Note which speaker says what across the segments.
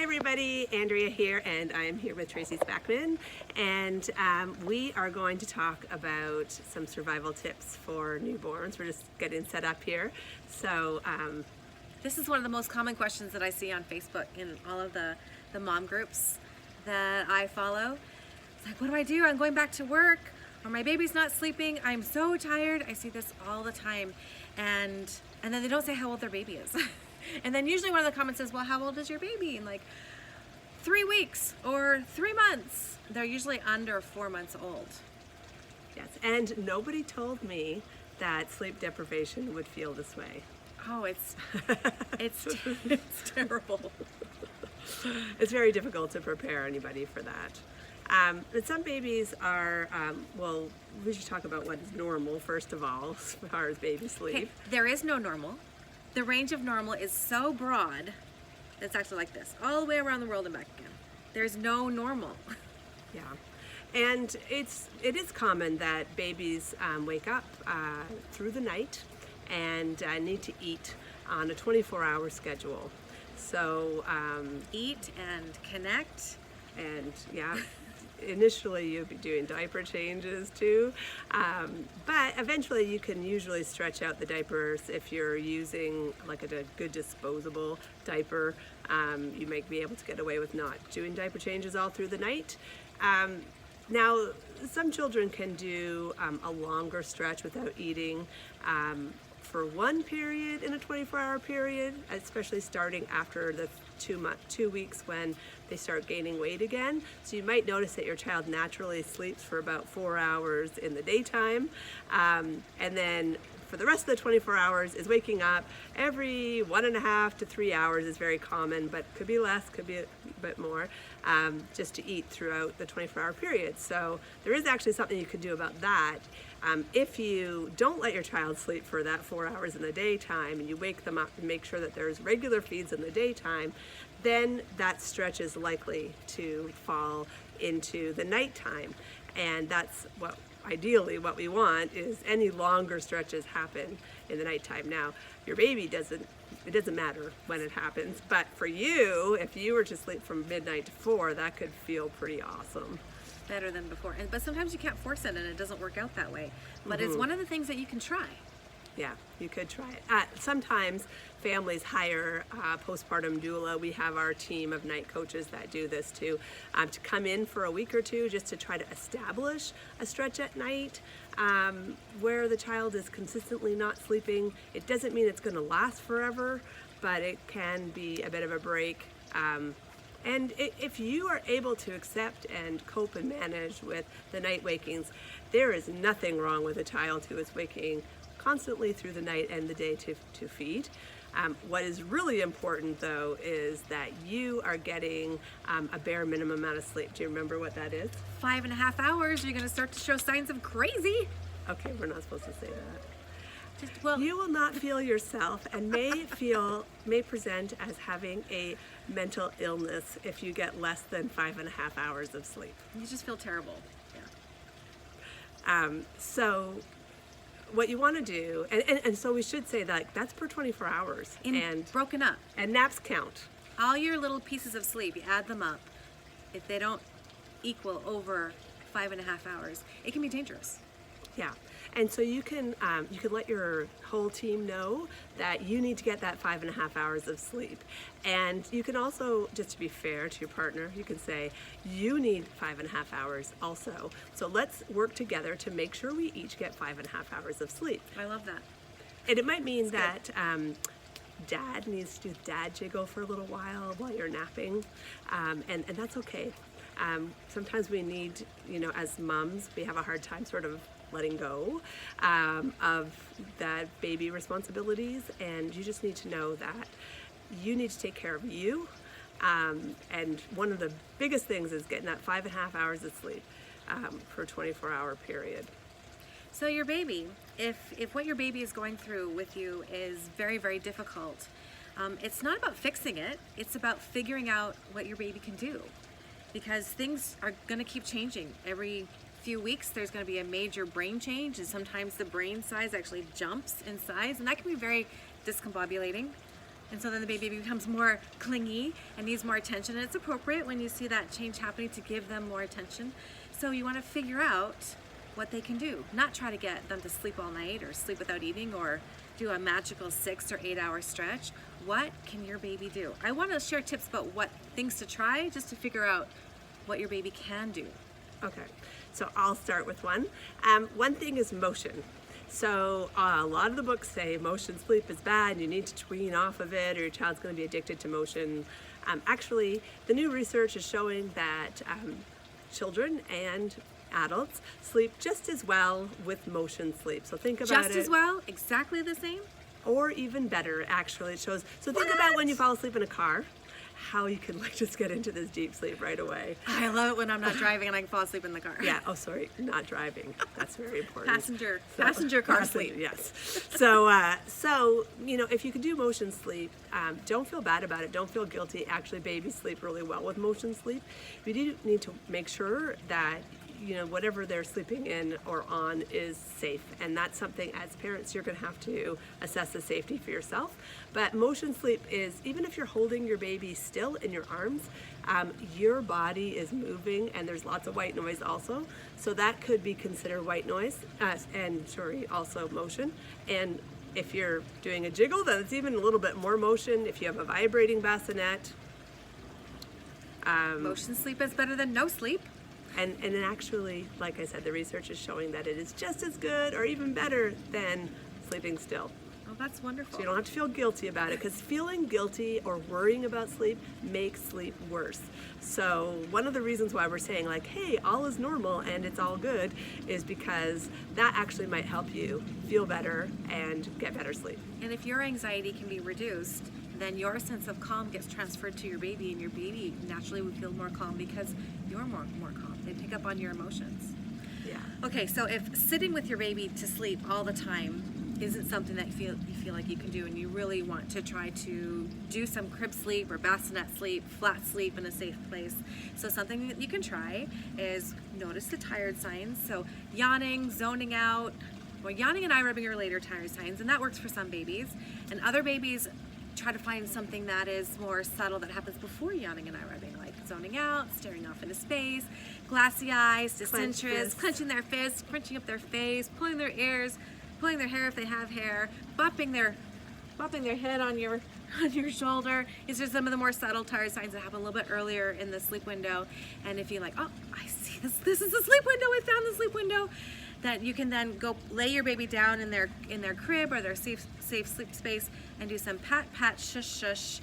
Speaker 1: everybody, Andrea here, and I am here with Tracy Spackman, and we are going to talk about some survival tips for newborns. We're just getting set up here. So
Speaker 2: this is one of the most common questions that I see on Facebook in all of the mom groups that I follow. It's like, what do I do? I'm going back to work, or my baby's not sleeping. I'm so tired. I see this all the time, and then they don't say how old their baby is. And then usually one of the comments is, well, how old is your baby? And like 3 weeks or 3 months. They're usually under 4 months old.
Speaker 1: yes, and nobody told me that sleep deprivation would feel this way.
Speaker 2: Oh, it's terrible.
Speaker 1: It's very difficult to prepare anybody for that. But some babies are, well, we should talk about what is normal, first of all, as far as baby sleep.
Speaker 2: Okay, there is no normal. The range of normal is so broad, it's actually like this, all the way around the world and back again. There's no normal.
Speaker 1: Yeah, and it is common that babies wake up through the night and need to eat on a 24-hour schedule. So
Speaker 2: Eat and connect.
Speaker 1: and yeah, initially you'll be doing diaper changes too, but eventually you can usually stretch out the diapers if you're using like a good disposable diaper. You might be able to get away with not doing diaper changes all through the night. Now, some children can do a longer stretch without eating for one period in a 24-hour period, especially starting after the 2 weeks when they start gaining weight again. So you might notice that your child naturally sleeps for about 4 hours in the daytime, and then for the rest of the 24 hours is waking up every 1.5 to 3 hours is very common, but could be less, could be a bit more, just to eat throughout the 24-hour period. So there is actually something you could do about that. If you don't let your child sleep for that 4 hours in the daytime and you wake them up and make sure that there's regular feeds in the daytime, then that stretch is likely to fall into the nighttime. And that's what ideally what we want is any longer stretches happen in the nighttime. Now, your baby it doesn't matter when it happens, but for you, if you were to sleep from midnight to 4, that could feel pretty awesome.
Speaker 2: Better than before. But sometimes you can't force it and it doesn't work out that way. But it's one of the things that you can try.
Speaker 1: Yeah, you could try it. Sometimes families hire a postpartum doula. We have our team of night coaches that do this too, to come in for a week or two just to try to establish a stretch at night where the child is consistently not sleeping. It doesn't mean it's going to last forever, but it can be a bit of a break. And if you are able to accept and cope and manage with the night wakings, there is nothing wrong with a child who is waking constantly through the night and the day to feed. What is really important though is that you are getting a bare minimum amount of sleep. Do you remember what that is?
Speaker 2: 5.5 hours, you're going to start to show signs of crazy.
Speaker 1: Okay, we're not supposed to say that.
Speaker 2: Well,
Speaker 1: you will not feel yourself and may present as having a mental illness if you get less than 5.5 hours of sleep.
Speaker 2: you just feel terrible. Yeah.
Speaker 1: So what you want to do, and so we should say that that's per 24 hours.
Speaker 2: And broken up.
Speaker 1: And naps count.
Speaker 2: All your little pieces of sleep, you add them up. If they don't equal over 5.5 hours, it can be dangerous.
Speaker 1: Yeah, and so you can let your whole team know that you need to get that 5.5 hours of sleep. And you can also, just to be fair to your partner, you can say, you need 5.5 hours also. So let's work together to make sure we each get 5.5 hours of sleep.
Speaker 2: I love that.
Speaker 1: And it might mean that dad needs to do dad jiggle for a little while you're napping, and that's okay. Sometimes we need, as moms, we have a hard time sort of letting go of that baby responsibilities, and you just need to know that you need to take care of you, and one of the biggest things is getting that 5.5 hours of sleep for a 24-hour period.
Speaker 2: So your baby, if what your baby is going through with you is very, very difficult, it's not about fixing it, it's about figuring out what your baby can do, because things are going to keep changing. Every few weeks there's going to be a major brain change, and sometimes the brain size actually jumps in size, and that can be very discombobulating. And so then the baby becomes more clingy and needs more attention. And it's appropriate when you see that change happening to give them more attention. So you want to figure out what they can do. Not try to get them to sleep all night or sleep without eating or do a magical 6 or 8 hour stretch. What can your baby do? I want to share tips about what things to try just to figure out what your baby can do.
Speaker 1: Okay, so I'll start with one. One thing is motion. So a lot of the books say motion sleep is bad, you need to wean off of it or your child's going to be addicted to motion. Actually, the new research is showing that children and adults sleep just as well with motion sleep. So think about it.
Speaker 2: Just as well? Exactly the same?
Speaker 1: Or even better, actually, it shows. So think about when you fall asleep in a car, how you can like just get into this deep sleep right away.
Speaker 2: I love it when I'm not driving and I can fall asleep in the car.
Speaker 1: Yeah, oh sorry, not driving. That's very important.
Speaker 2: Passenger car sleep.
Speaker 1: Yes. So, if you can do motion sleep, don't feel bad about it. Don't feel guilty. Actually, babies sleep really well with motion sleep. You do need to make sure that whatever they're sleeping in or on is safe. And that's something as parents you're going to have to assess the safety for yourself. But motion sleep is, even if you're holding your baby still in your arms, your body is moving and there's lots of white noise also. So that could be considered white noise also motion. And if you're doing a jiggle, then it's even a little bit more motion. If you have a vibrating bassinet.
Speaker 2: Motion sleep is better than no sleep.
Speaker 1: And actually, like I said, the research is showing that it is just as good or even better than sleeping still.
Speaker 2: Oh, that's wonderful.
Speaker 1: So you don't have to feel guilty about it, because feeling guilty or worrying about sleep makes sleep worse. So one of the reasons why we're saying like, hey, all is normal and it's all good is because that actually might help you feel better and get better sleep.
Speaker 2: And if your anxiety can be reduced, then your sense of calm gets transferred to your baby, and your baby naturally would feel more calm because you're more calm. They pick up on your emotions.
Speaker 1: Yeah.
Speaker 2: Okay, so if sitting with your baby to sleep all the time isn't something that you feel like you can do, and you really want to try to do some crib sleep or bassinet sleep, flat sleep in a safe place. So something that you can try is notice the tired signs. So yawning, zoning out, well, yawning and eye rubbing are later tired signs, and that works for some babies. And other babies try to find something that is more subtle that happens before yawning and eye rubbing, like zoning out, staring off into space, glassy eyes, disinterest, clenching their fists, crunching up their face, pulling their ears, pulling their hair if they have hair, bopping their head on your shoulder. These are some of the more subtle tired signs that happen a little bit earlier in the sleep window. And if you're like, oh, I see this is the sleep window, I found the sleep window, that you can then go lay your baby down in their crib or their safe sleep space and do some pat pat shush shush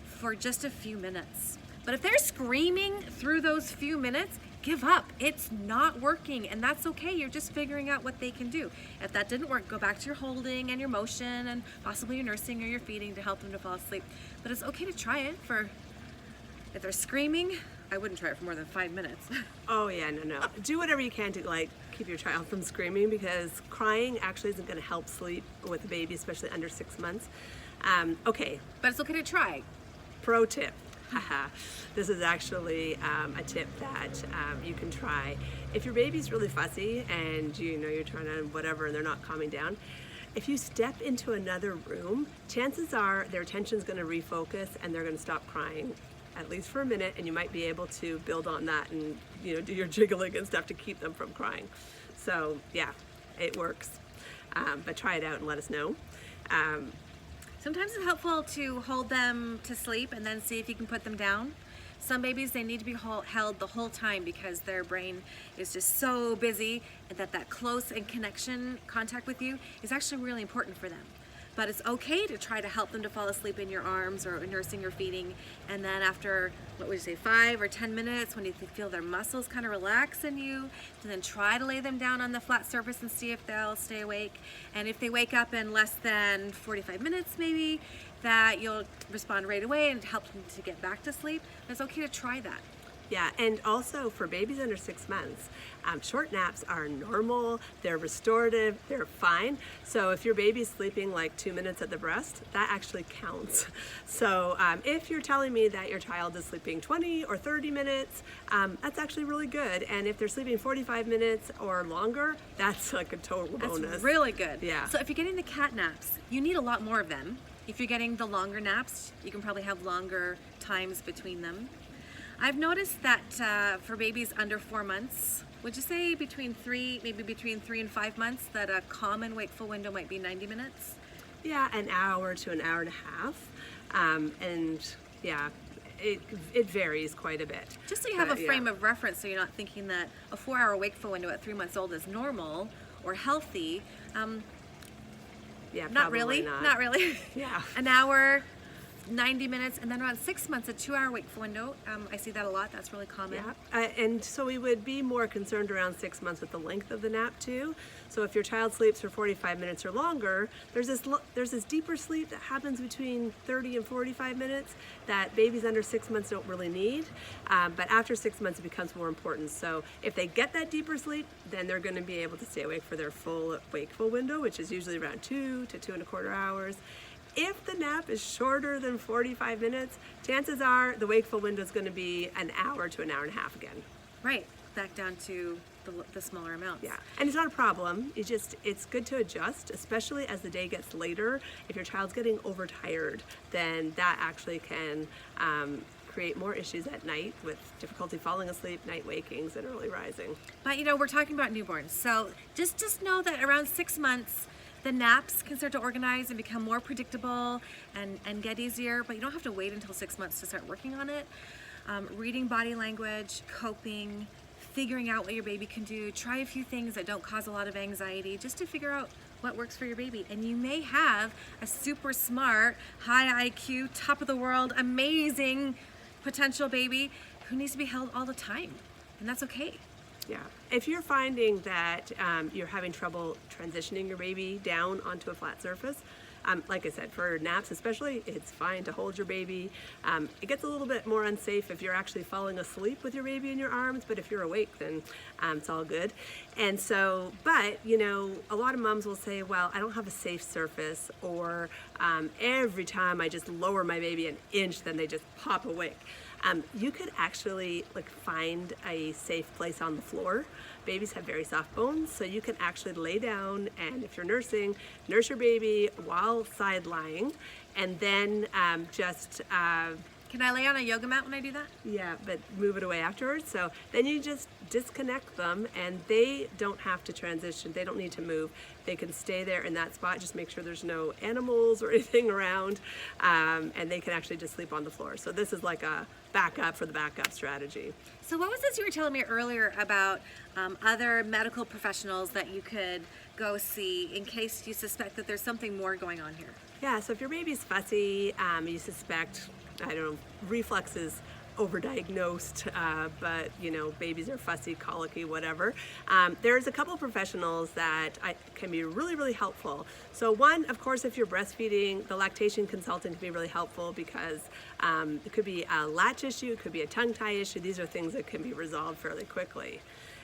Speaker 2: for just a few minutes. But if they're screaming through those few minutes, give up. It's not working, and that's okay. You're just figuring out what they can do. If that didn't work, go back to your holding and your motion and possibly your nursing or your feeding to help them to fall asleep. But it's okay to try it if they're screaming. I wouldn't try it for more than 5 minutes.
Speaker 1: Oh yeah, no. Do whatever you can to like keep your child from screaming, because crying actually isn't going to help sleep with a baby, especially under 6 months. Okay.
Speaker 2: But it's okay to try.
Speaker 1: Pro tip. This is actually a tip that you can try. If your baby's really fussy and you're trying to whatever and they're not calming down, if you step into another room, chances are their attention's going to refocus and they're going to stop crying, at least for a minute, and you might be able to build on that and do your jiggling and stuff to keep them from crying. So yeah, it works. But try it out and let us know.
Speaker 2: Sometimes it's helpful to hold them to sleep and then see if you can put them down. Some babies, they need to be held the whole time because their brain is just so busy, and that close and contact with you is actually really important for them. But it's okay to try to help them to fall asleep in your arms or nursing or feeding, and then after, 5 or 10 minutes, when you feel their muscles kind of relax in you, to then try to lay them down on the flat surface and see if they'll stay awake. And if they wake up in less than 45 minutes maybe, that you'll respond right away and help them to get back to sleep. It's okay to try that.
Speaker 1: Yeah, and also for babies under 6 months, short naps are normal, they're restorative, they're fine. So if your baby's sleeping like 2 minutes at the breast, that actually counts. So if you're telling me that your child is sleeping 20 or 30 minutes, that's actually really good. And if they're sleeping 45 minutes or longer, that's like a total bonus.
Speaker 2: That's really good.
Speaker 1: Yeah.
Speaker 2: So if you're getting the cat naps, you need a lot more of them. If you're getting the longer naps, you can probably have longer times between them. I've noticed that for babies under 4 months, would you say between 3 and 5 months, that a common wakeful window might be 90 minutes?
Speaker 1: Yeah, an hour to an hour and a half. And yeah, it varies quite a bit.
Speaker 2: Just so you have a
Speaker 1: But,
Speaker 2: frame of reference, so you're not thinking that a 4-hour wakeful window at 3 months old is normal or healthy.
Speaker 1: Yeah,
Speaker 2: Not
Speaker 1: probably
Speaker 2: really.
Speaker 1: not.
Speaker 2: Not really.
Speaker 1: Yeah.
Speaker 2: An hour, 90 minutes, and then around 6 months, a 2-hour wakeful window. I see that a lot. That's really common.
Speaker 1: Yeah, and so we would be more concerned around 6 months with the length of the nap too. So if your child sleeps for 45 minutes or longer, there's this deeper sleep that happens between 30 and 45 minutes that babies under 6 months don't really need. But after 6 months, it becomes more important. So if they get that deeper sleep, then they're going to be able to stay awake for their full wakeful window, which is usually around 2 to 2.25 hours. If the nap is shorter than 45 minutes, chances are the wakeful window is going to be an hour to an hour and a half again.
Speaker 2: Right. Back down to the smaller amounts.
Speaker 1: Yeah, and it's not a problem. It's good to adjust, especially as the day gets later. If your child's getting overtired, then that actually can create more issues at night with difficulty falling asleep, night wakings, and early rising.
Speaker 2: But we're talking about newborns, so just know that around 6 months, the naps can start to organize and become more predictable and get easier, but you don't have to wait until 6 months to start working on it. Reading body language, coping, figuring out what your baby can do. Try a few things that don't cause a lot of anxiety just to figure out what works for your baby. And you may have a super smart, high IQ, top of the world, amazing potential baby who needs to be held all the time, and that's okay.
Speaker 1: Yeah. If you're finding that you're having trouble transitioning your baby down onto a flat surface, like I said, for naps especially, it's fine to hold your baby. It gets a little bit more unsafe if you're actually falling asleep with your baby in your arms, but if you're awake, then it's all good. And so, but, a lot of moms will say, well, I don't have a safe surface, or every time I just lower my baby an inch, then they just pop awake. You could actually find a safe place on the floor. Babies have very soft bones, so you can actually lay down, and if you're nursing, nurse your baby while side lying, and then
Speaker 2: Can I lay on a yoga mat when I do that?
Speaker 1: yeah, but move it away afterwards. So then you just disconnect them, and they don't have to transition. They don't need to move. They can stay there in that spot. Just make sure there's no animals or anything around, and they can actually just sleep on the floor. So this is like a backup for the backup strategy.
Speaker 2: So what was this you were telling me earlier about other medical professionals that you could go see in case you suspect that there's something more going on here?
Speaker 1: Yeah, so if your baby's fussy, you suspect, reflexes overdiagnosed, but babies are fussy, colicky, whatever. There's a couple of professionals that can be really, really helpful. So one, of course, if you're breastfeeding, the lactation consultant can be really helpful because it could be a latch issue, it could be a tongue tie issue. These are things that can be resolved fairly quickly.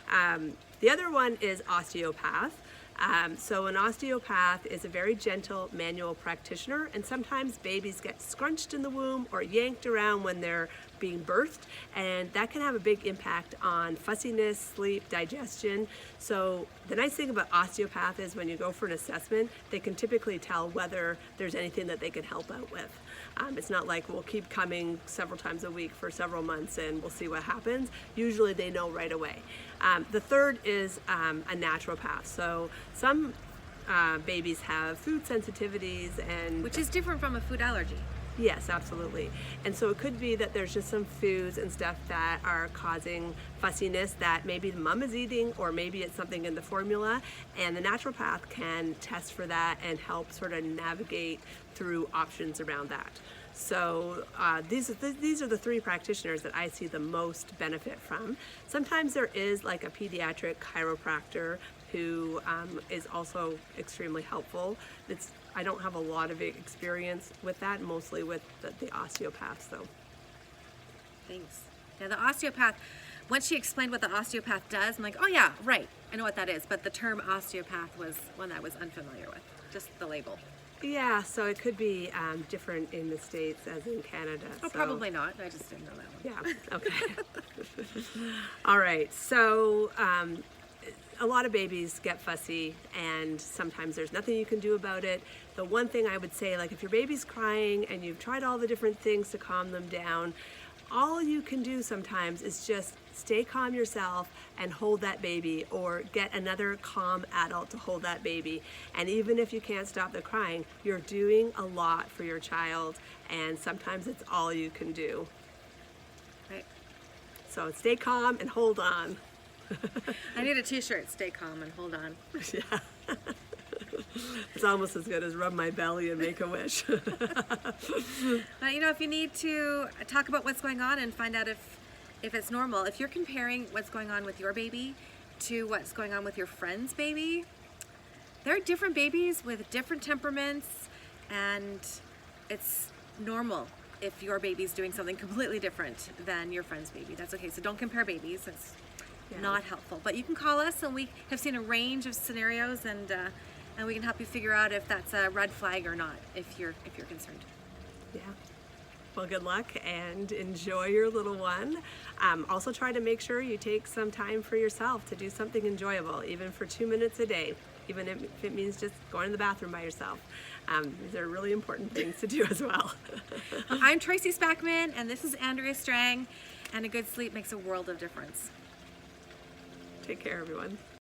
Speaker 1: The other one is osteopath. So an osteopath is a very gentle manual practitioner, and sometimes babies get scrunched in the womb or yanked around when they're being birthed, and that can have a big impact on fussiness, sleep, digestion. So the nice thing about osteopath is when you go for an assessment, they can typically tell whether there's anything that they can help out with. It's not like we'll keep coming several times a week for several months and we'll see what happens. Usually they know right away. The third is a naturopath. So some babies have food sensitivities, and
Speaker 2: Which is different from a food allergy.
Speaker 1: yes, absolutely. And so it could be that there's just some foods and stuff that are causing fussiness that maybe the mom is eating, or maybe it's something in the formula, and the naturopath can test for that and help sort of navigate through options around that. So these are the three practitioners that I see the most benefit from. Sometimes there is like a pediatric chiropractor who is also extremely helpful. I don't have a lot of experience with that, mostly with the osteopaths though.
Speaker 2: Thanks. Yeah, the osteopath, once she explained what the osteopath does, I'm like, oh yeah, right, I know what that is. But the term osteopath was one I was unfamiliar with, just the label.
Speaker 1: Yeah, so it could be different in the States as in Canada.
Speaker 2: Oh,
Speaker 1: so.
Speaker 2: probably not. I just didn't know that one.
Speaker 1: Yeah, okay. All right, so a lot of babies get fussy, and sometimes there's nothing you can do about it. The one thing I would say, like if your baby's crying and you've tried all the different things to calm them down, all you can do sometimes is just stay calm yourself and hold that baby, or get another calm adult to hold that baby. And even if you can't stop the crying, you're doing a lot for your child, and sometimes it's all you can do.
Speaker 2: Right.
Speaker 1: So stay calm and hold on.
Speaker 2: I need a t-shirt, stay calm and hold on.
Speaker 1: Yeah. It's almost as good as rub my belly and make a wish.
Speaker 2: You know, if you need to talk about what's going on and find out if it's normal, if you're comparing what's going on with your baby to what's going on with your friend's baby, there are different babies with different temperaments, and it's normal if your baby's doing something completely different than your friend's baby. That's okay. So don't compare babies. It's not helpful. But you can call us, and we have seen a range of scenarios, and we can help you figure out if that's a red flag or not, if you're concerned.
Speaker 1: Yeah. Well, good luck and enjoy your little one. Also try to make sure you take some time for yourself to do something enjoyable, even for 2 minutes a day, even if it means just going to the bathroom by yourself. These are really important things to do as well.
Speaker 2: I'm Tracy Spackman, and this is Andrea Strang, and a good sleep makes a world of difference.
Speaker 1: Take care, everyone.